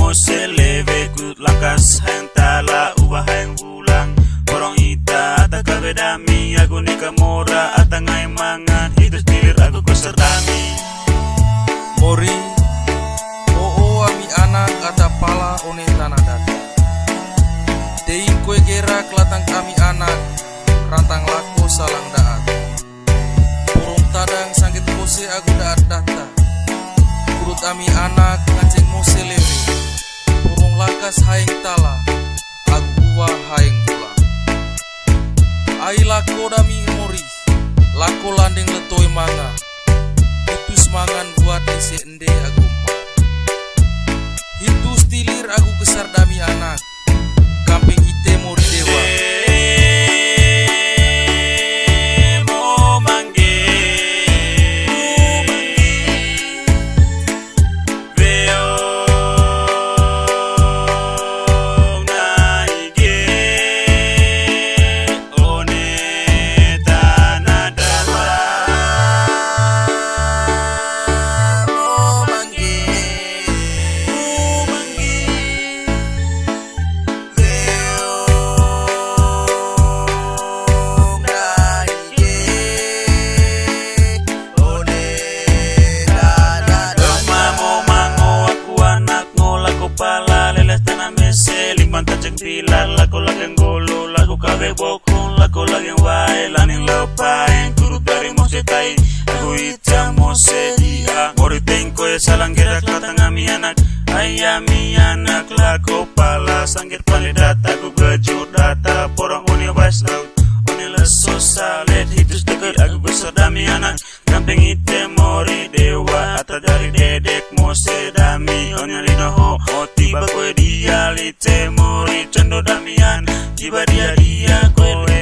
Mose leve ku lakas hang tala ubah hang bulang Orang ita ata kabedami aku nikah mora ata ngai mangan itu stilir aku keserdami Mori oo ami anak ada pala one tanah data Teing kue gerak latang kami anak rantang laku salang daat Burung tadang sangkit kose aku daat data Kurut ami anak nganceng mose lewe Burung lakas haing tala aku buah haing pula Ai lako dami mori lako landing letoi manga itu semangan buat isi ende aku mah itu stilir aku besar dami anak kamping ite mori dewa pilar laku lagang golo laku kabe bokong laku lagang wae laning lepain turut dari mose tai aku ita mose dia mori tengko ya salang gerak latang ami anak ayami anak laku pala sanggir pale data aku gejur data porong uni west laut uni leso salet hitus deket aku besar dami anak kamping ite mori dewa ata dari dedek mose dami onya lino ho tiba kue dia lite mori cendo damian tiba dia koe